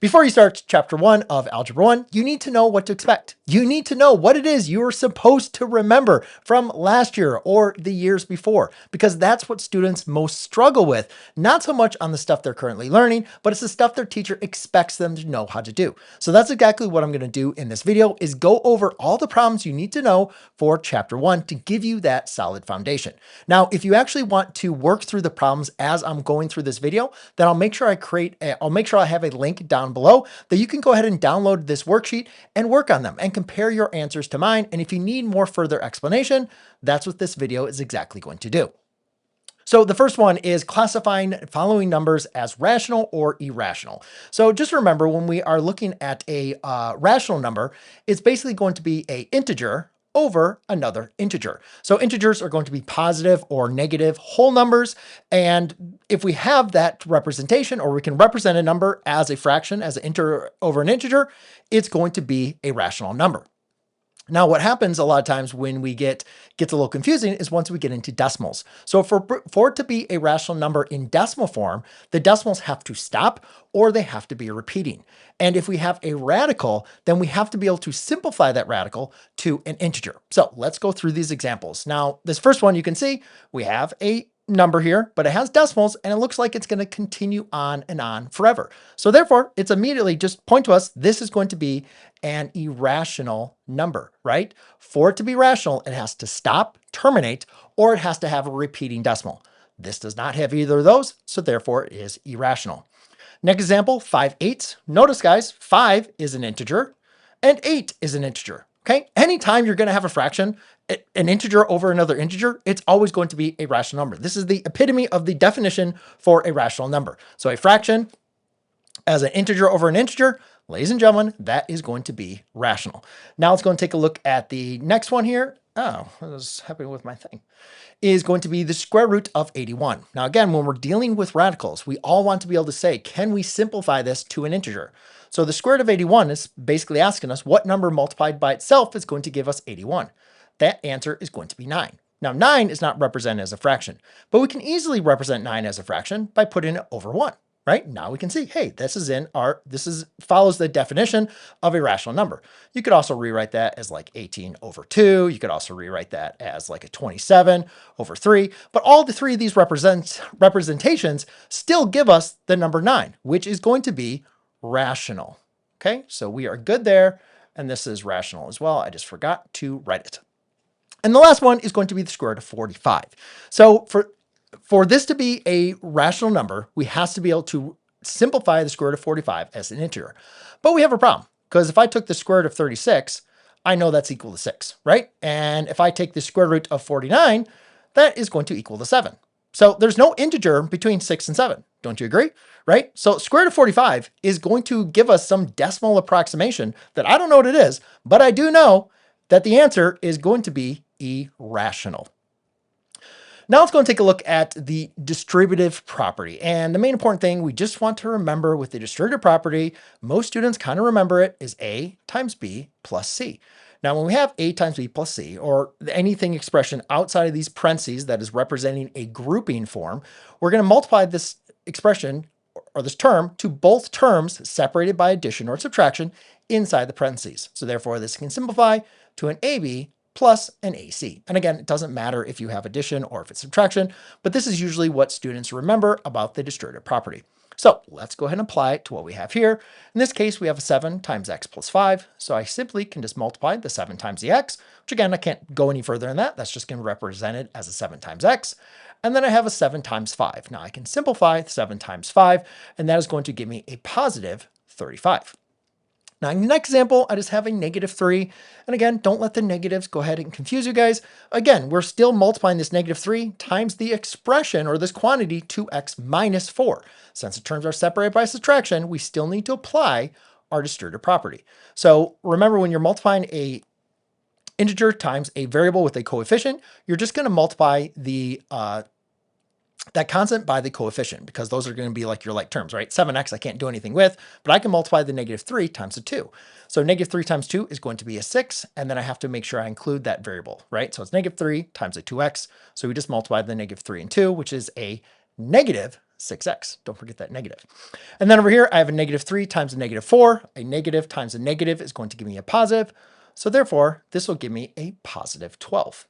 Before you start chapter 1 of Algebra 1, you need to know what to expect. You need to know what it is you are supposed to remember from last year or the years before, because that's what students most struggle with. Not so much on the stuff they're currently learning, but it's the stuff their teacher expects them to know how to do. So that's exactly what I'm going to do in this video, is go over all the problems you need to know for chapter 1 to give you that solid foundation. Now, if you actually want to work through the problems as I'm going through this video, then I'll make sure I have a link down below that you can go ahead and download this worksheet and work on them and compare your answers to mine. And if you need more further explanation, that's what this video is exactly going to do. So the first one is classifying following numbers as rational or irrational. So just remember, when we are looking at a rational number, it's basically going to be an integer over another integer. So integers are going to be positive or negative whole numbers. And if we have that representation, or we can represent a number as a fraction, as an integer over an integer, it's going to be a rational number. Now, what happens a lot of times when we gets a little confusing is once we get into decimals. So for it to be a rational number in decimal form, the decimals have to stop or they have to be repeating. And if we have a radical, then we have to be able to simplify that radical to an integer. So let's go through these examples. Now, this first one, you can see we have a number here, but it has decimals and it looks like it's going to continue on and on forever. So therefore, it's immediately just point to us, this is going to be an irrational number, right? For it to be rational, it has to stop, terminate, or it has to have a repeating decimal. This does not have either of those, so therefore it is irrational. Next example, 5/8. Notice, guys, 5 is an integer and 8 is an integer. Okay, anytime you're going to have a fraction, an integer over another integer, it's always going to be a rational number. This is the epitome of the definition for a rational number. So a fraction as an integer over an integer, ladies and gentlemen, that is going to be rational. Now let's go and take a look at the next one here. Oh, what was happening with my thing? Is going to be the square root of 81. Now, again, when we're dealing with radicals, we all want to be able to say, can we simplify this to an integer? So the square root of 81 is basically asking us what number multiplied by itself is going to give us 81. That answer is going to be 9. Now, 9 is not represented as a fraction, but we can easily represent 9 as a fraction by putting it over 1. Right? Now we can see, hey, follows the definition of a rational number. You could also rewrite that as like 18 over 2. You could also rewrite that as like a 27 over 3. But all the three of these representations still give us the number 9, which is going to be rational. Okay, so we are good there. And this is rational as well. I just forgot to write it. And the last one is going to be the square root of 45. So for this to be a rational number, we have to be able to simplify the square root of 45 as an integer. But we have a problem, because if I took the square root of 36, I know that's equal to 6, right? And if I take the square root of 49, that is going to equal to 7. So there's no integer between 6 and 7. Don't you agree? Right? So square root of 45 is going to give us some decimal approximation that I don't know what it is, but I do know that the answer is going to be irrational. Now let's go and take a look at the distributive property. And the main important thing we just want to remember with the distributive property, most students kind of remember it, is A times B plus C. Now, when we have A times B plus C, or anything expression outside of these parentheses that is representing a grouping form, we're going to multiply this expression or this term to both terms separated by addition or subtraction inside the parentheses. So therefore, this can simplify to an AB plus an AC. And again, it doesn't matter if you have addition or if it's subtraction, but this is usually what students remember about the distributive property. So let's go ahead and apply it to what we have here. In this case, we have a 7 times x plus 5. So I simply can just multiply the 7 times the x, which again, I can't go any further than that. That's just going to represent it as a 7 times x. And then I have a 7 times 5. Now I can simplify 7 times 5, and that is going to give me a positive 35. Now, in the next example, I just have a -3. And again, don't let the negatives go ahead and confuse you guys. Again, we're still multiplying this -3 times the expression or this quantity 2x minus 4. Since the terms are separated by subtraction, we still need to apply our distributive property. So remember, when you're multiplying a integer times a variable with a coefficient, you're just going to multiply that constant by the coefficient, because those are going to be like your like terms, right? 7x I can't do anything with, but I can multiply the -3 times the 2. So -3 times 2 is going to be a 6, and then I have to make sure I include that variable, right? So it's -3 times a 2x. So we just multiply the -3 and 2, which is a 6x. Don't forget that negative. And then over here, I have a negative 3 times a negative 4. A negative times a negative is going to give me a positive. So therefore, this will give me a positive 12.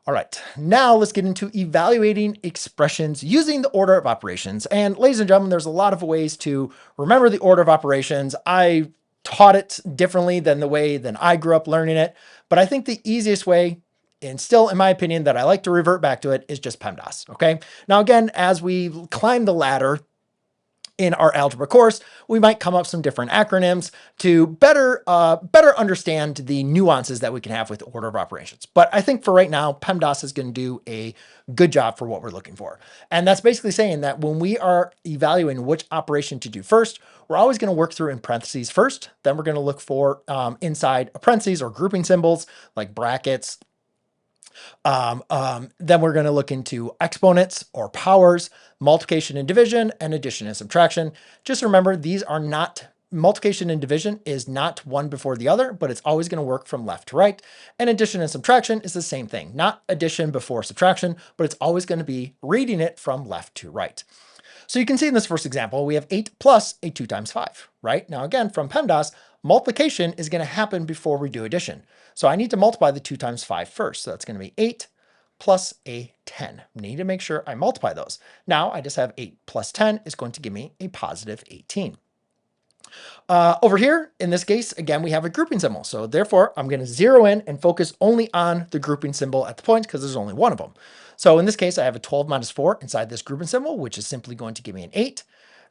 All right, now let's get into evaluating expressions using the order of operations. And ladies and gentlemen, there's a lot of ways to remember the order of operations. I taught it differently than I grew up learning it. But I think the easiest way, and still in my opinion, that I like to revert back to it is just PEMDAS, okay? Now again, as we climb the ladder in our algebra course, we might come up with some different acronyms to better understand the nuances that we can have with order of operations. But I think for right now, PEMDAS is going to do a good job for what we're looking for. And that's basically saying that when we are evaluating which operation to do first, we're always going to work through in parentheses first. Then we're going to look for inside parentheses or grouping symbols like brackets. Then we're going to look into exponents or powers, multiplication and division, and addition and subtraction. Just remember, these are not, multiplication and division is not one before the other, but it's always going to work from left to right. And addition and subtraction is the same thing, not addition before subtraction, but it's always going to be reading it from left to right. So you can see in this first example, we have 8 plus a 2 times 5, right? Now again, from PEMDAS, multiplication is going to happen before we do addition. So I need to multiply the 2 times 5 first. So that's going to be 8 plus a 10. I need to make sure I multiply those. Now I just have 8 plus 10 is going to give me a positive 18. Over here, in this case, again, we have a grouping symbol. So therefore, I'm going to zero in and focus only on the grouping symbol at the point because there's only one of them. So in this case, I have a 12 minus 4 inside this grouping symbol, which is simply going to give me an 8.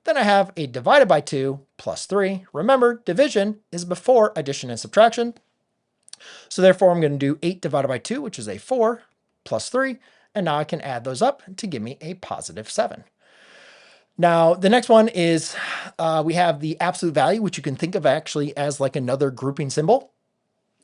Then I have a divided by 2 plus 3. Remember, division is before addition and subtraction. So therefore, I'm going to do 8 divided by 2, which is a 4 plus 3. And now I can add those up to give me a positive 7. Now, the next one is we have the absolute value, which you can think of actually as like another grouping symbol.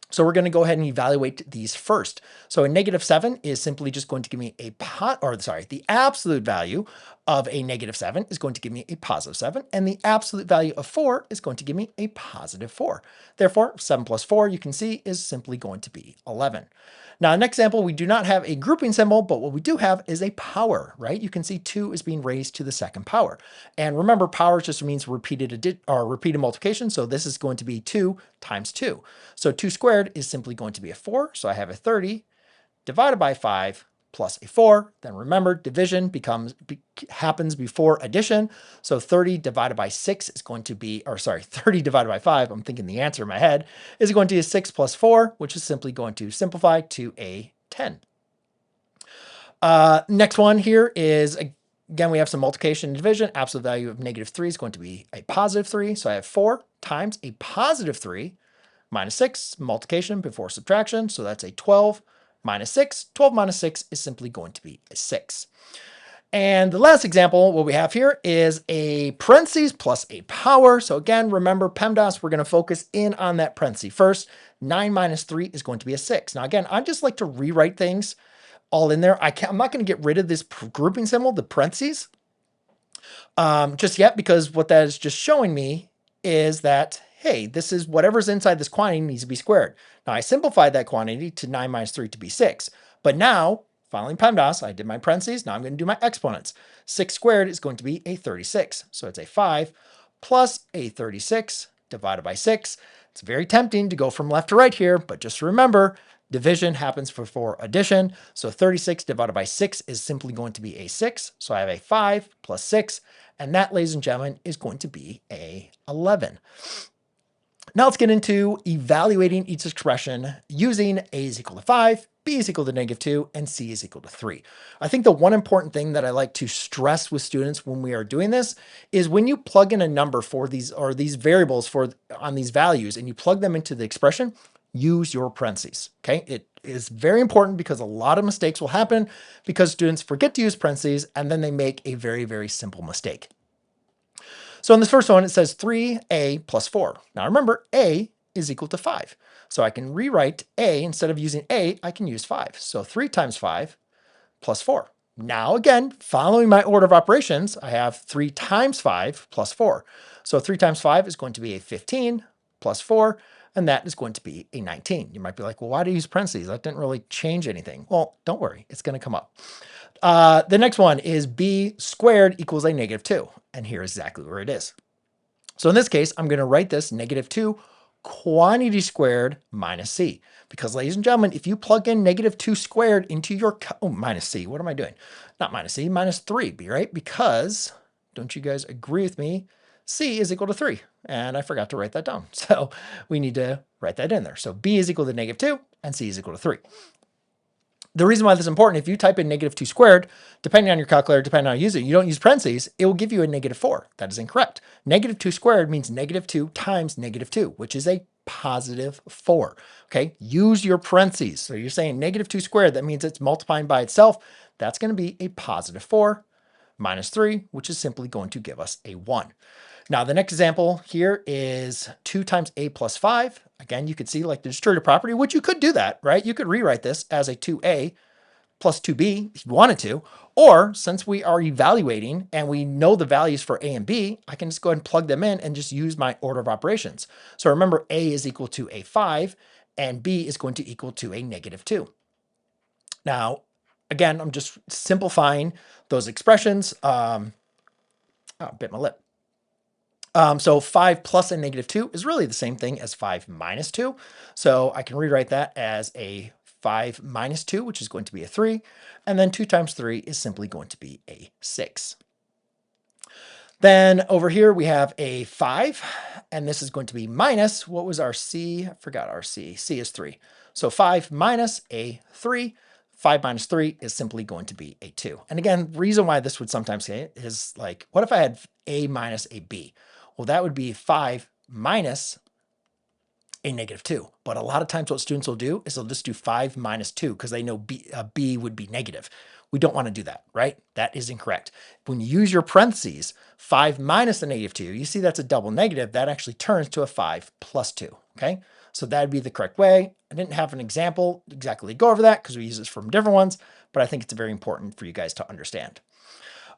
So we're going to go ahead and evaluate these first. So a negative 7 is simply just going to give me the absolute value of a negative 7 is going to give me a positive 7. And the absolute value of 4 is going to give me a positive 4. Therefore, 7 plus 4, you can see, is simply going to be 11. Now, in the next example, we do not have a grouping symbol, but what we do have is a power, right? You can see 2 is being raised to the second power. And remember, power just means repeated multiplication. So this is going to be 2 times 2. So 2 squared is simply going to be a 4. So I have a 30 divided by 5 plus a 4. Then remember, division happens before addition. So 30 divided by 6 is going to be, 30 divided by 5, I'm thinking the answer in my head, is going to be 6 plus 4, which is simply going to simplify to a 10. Next one here is, again, we have some multiplication and division. Absolute value of negative 3 is going to be a positive 3. So I have 4 times a positive 3 minus 6, multiplication before subtraction. So that's a 12 minus 6. 12 minus 6 is simply going to be a 6. And the last example, what we have here is a parentheses plus a power. So again, remember PEMDAS, we're going to focus in on that parentheses first. 9 minus 3 is going to be a 6. Now again, I just like to rewrite things all in there. I'm not going to get rid of this grouping symbol, the parentheses, just yet, because what that is just showing me is that, hey, this is whatever's inside this quantity needs to be squared. Now I simplified that quantity to 9 minus 3 to be 6. But now, following PEMDAS, I did my parentheses. Now I'm going to do my exponents. 6 squared is going to be a 36. So it's a 5 plus a 36 divided by 6. It's very tempting to go from left to right here, but just remember, division happens before addition. So 36 divided by 6 is simply going to be a 6. So I have a 5 plus 6. And that, ladies and gentlemen, is going to be a 11. Now let's get into evaluating each expression using a is equal to 5, b is equal to negative 2, and c is equal to 3. I think the one important thing that I like to stress with students when we are doing this is when you plug in a number for these variables on these values and you plug them into the expression, use your parentheses, okay? It is very important because a lot of mistakes will happen because students forget to use parentheses and then they make a very, very simple mistake. So in this first one, it says 3a plus 4. Now remember, a is equal to 5. So I can rewrite a, instead of using a, I can use 5. So 3 times 5 plus 4. Now again, following my order of operations, I have 3 times 5 plus 4. So 3 times 5 is going to be a 15 plus 4. and that is going to be a 19. You might be like, well, why do you use parentheses? That didn't really change anything. Well, don't worry, it's going to come up. The next one is b squared equals a -2, and here is exactly where it is. So in this case, I'm going to write this -2 quantity squared minus c, because ladies and gentlemen, if you plug in -2 squared into your, minus c, what am I doing? Not minus c, minus 3b, right? Because, don't you guys agree with me? C is equal to 3, and I forgot to write that down. So we need to write that in there. So b is equal to -2, and c is equal to 3. The reason why this is important, if you type in -2 squared, depending on your calculator, depending on how you use it, you don't use parentheses, it will give you a -4. That is incorrect. -2 squared means -2 times -2, which is a positive 4. Okay, use your parentheses. So you're saying -2 squared, that means it's multiplying by itself. That's going to be a positive 4 minus 3, which is simply going to give us a 1. Now, the next example here is 2 times a plus 5. Again, you could see like the distributive property, which you could do that, right? You could rewrite this as a 2a plus 2b if you wanted to. Or since we are evaluating and we know the values for a and b, I can just go ahead and plug them in and just use my order of operations. So remember, a is equal to a 5 and b is going to equal to a -2. Now, again, I'm just simplifying those expressions. Oh, I bit my lip. So 5 plus a -2 is really the same thing as 5 minus 2. So I can rewrite that as a 5 minus 2, which is going to be a 3. And then 2 times 3 is simply going to be a 6. Then over here we have a 5, and this is going to be minus, what was our c? I forgot our c. C is 3. So 5 minus a 3. 5 minus 3 is simply going to be a 2. And again, the reason why this would sometimes say it is like, what if I had a minus a b? Well, that would be 5 minus a -2. But a lot of times what students will do is they'll just do 5 minus 2 because they know b would be negative. We don't want to do that, right? That is incorrect. When you use your parentheses, 5 minus a -2, you see that's a double negative. That actually turns to a 5 plus 2, okay? So that would be the correct way. I didn't have an example exactly to go over that because we use this from different ones, but I think it's very important for you guys to understand.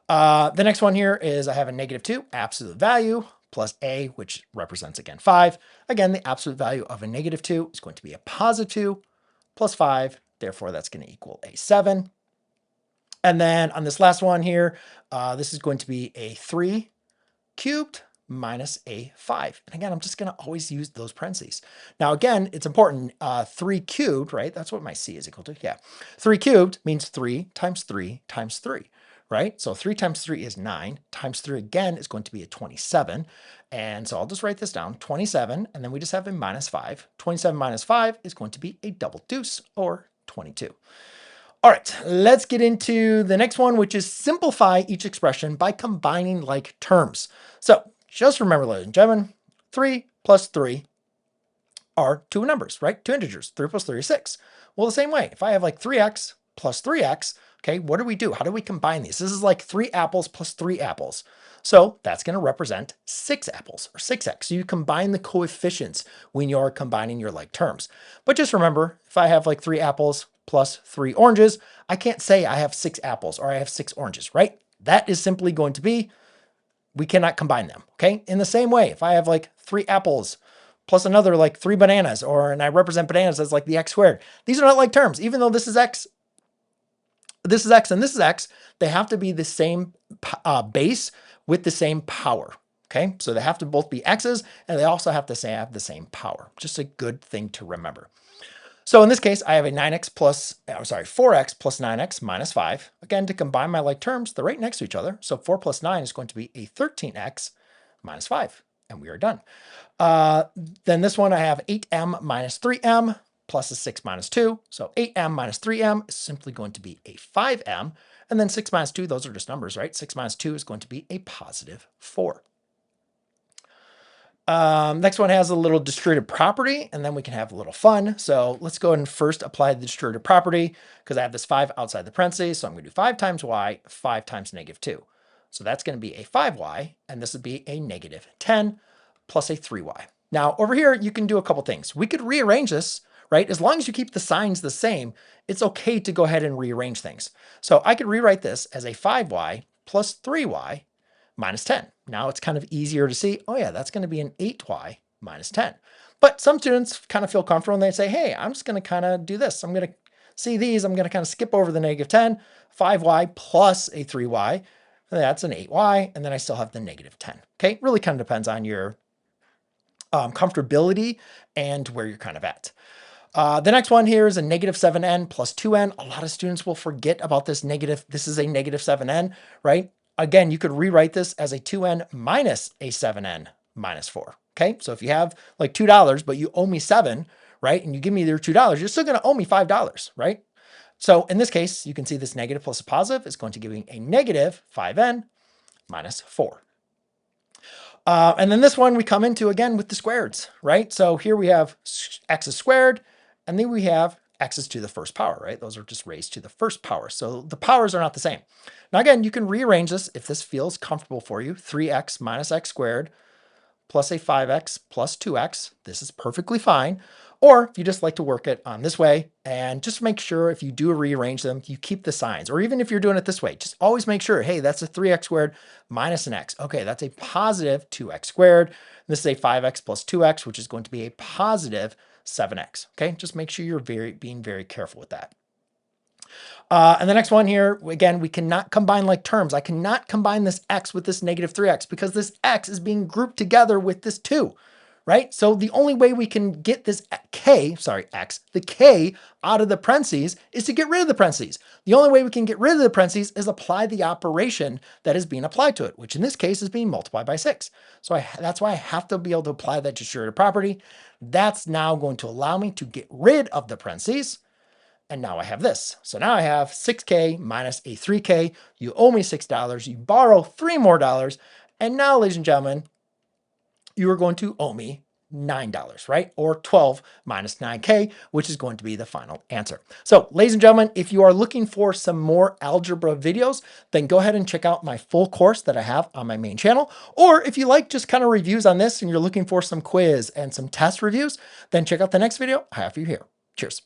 The next one here is I have a -2 absolute value plus a, which represents, again, 5. Again, the absolute value of a -2 is going to be a positive 2 plus 5. Therefore, that's going to equal a 7. And then on this last one here, this is going to be a 3 cubed minus a 5. And again, I'm just going to always use those parentheses. Now, again, it's important. 3 cubed, right? That's what my c is equal to. Yeah. 3 cubed means 3 times 3 times 3. Right? So 3 times 3 is 9, times 3 again is going to be a 27. And so I'll just write this down, 27, and then we just have a minus 5. 27 minus 5 is going to be a double deuce, or 22. All right, let's get into the next one, which is simplify each expression by combining like terms. So just remember, ladies and gentlemen, 3 plus 3 are two numbers, right? Two integers. 3 plus 3 is 6. Well, the same way, if I have like 3x plus 3x, okay, what do we do? How do we combine these? This is like 3 apples plus 3 apples. So that's going to represent 6 apples, or 6x. So you combine the coefficients when you're combining your like terms. But just remember, if I have like 3 apples plus 3 oranges, I can't say I have 6 apples or I have 6 oranges, right? That is simply going to be, we cannot combine them, okay? In the same way, if I have like 3 apples plus another like 3 bananas, and I represent bananas as like the x squared, these are not like terms. Even though this is x, this is x, and this is x, they have to be the same base with the same power, okay? So they have to both be x's, and they also have to have the same power. Just a good thing to remember. So in this case, I have a 4x plus 9x minus 5. Again, to combine my like terms, they're right next to each other. So 4 plus 9 is going to be a 13x minus 5, and we are done. Then this one, I have 8m minus 3m plus a 6 minus 2. So 8m minus 3m is simply going to be a 5m. And then 6 minus 2, those are just numbers, right? 6 minus 2 is going to be a positive 4. Next one has a little distributive property, and then we can have a little fun. So let's go ahead and first apply the distributive property, because I have this 5 outside the parentheses. So I'm going to do 5 times y, 5 times -2. So that's going to be a 5y, and this would be a -10 plus a 3y. Now over here, you can do a couple things. We could rearrange this, right? As long as you keep the signs the same, it's okay to go ahead and rearrange things. So I could rewrite this as a 5y plus 3y minus 10. Now it's kind of easier to see, oh yeah, that's going to be an 8y minus 10. But some students kind of feel comfortable and they say, hey, I'm just going to kind of do this. I'm going to see these. I'm going to kind of skip over the negative 10, 5y plus a 3y. That's an 8y. And then I still have the negative 10. Okay, really kind of depends on your comfortability and where you're kind of at. The next one here is a negative 7n plus 2n. A lot of students will forget about this negative. This is a negative 7n, right? Again, you could rewrite this as a 2n minus a 7n minus 4. Okay, so if you have like $2, but you owe me 7, right? And you give me your $2, you're still going to owe me $5, right? So in this case, you can see this negative plus a positive is going to give me a negative 5n minus 4. And then this one we come into again with the squareds, right? So here we have x's squared, and then we have x's to the first power, right? Those are just raised to the first power. So the powers are not the same. Now again, you can rearrange this if this feels comfortable for you. 3x minus x squared plus a 5x plus 2x. This is perfectly fine. Or if you just like to work it on this way, and just make sure if you do rearrange them, you keep the signs. Or even if you're doing it this way, just always make sure, hey, that's a 3x squared minus an x. Okay, that's a positive 2x squared. This is a 5x plus 2x, which is going to be a positive 7x. Okay, just make sure you're being very careful with that. And the next one here, again, we cannot combine like terms. I cannot combine this x with this negative 3x because this x is being grouped together with this 2, right? So the only way we can get this the k out of the parentheses is to get rid of the parentheses. The only way we can get rid of the parentheses is apply the operation that is being applied to it, which in this case is being multiplied by 6. So that's why I have to be able to apply that distributive property. That's now going to allow me to get rid of the parentheses. And now I have this. So now I have 6k minus a 3k. You owe me $6. You borrow $3 more. And now, ladies and gentlemen, you are going to owe me $9, right? Or 12 minus 9k, which is going to be the final answer. So, ladies and gentlemen, if you are looking for some more algebra videos, then go ahead and check out my full course that I have on my main channel. Or if you like just kind of reviews on this and you're looking for some quiz and some test reviews, then check out the next video I have for you here. Cheers.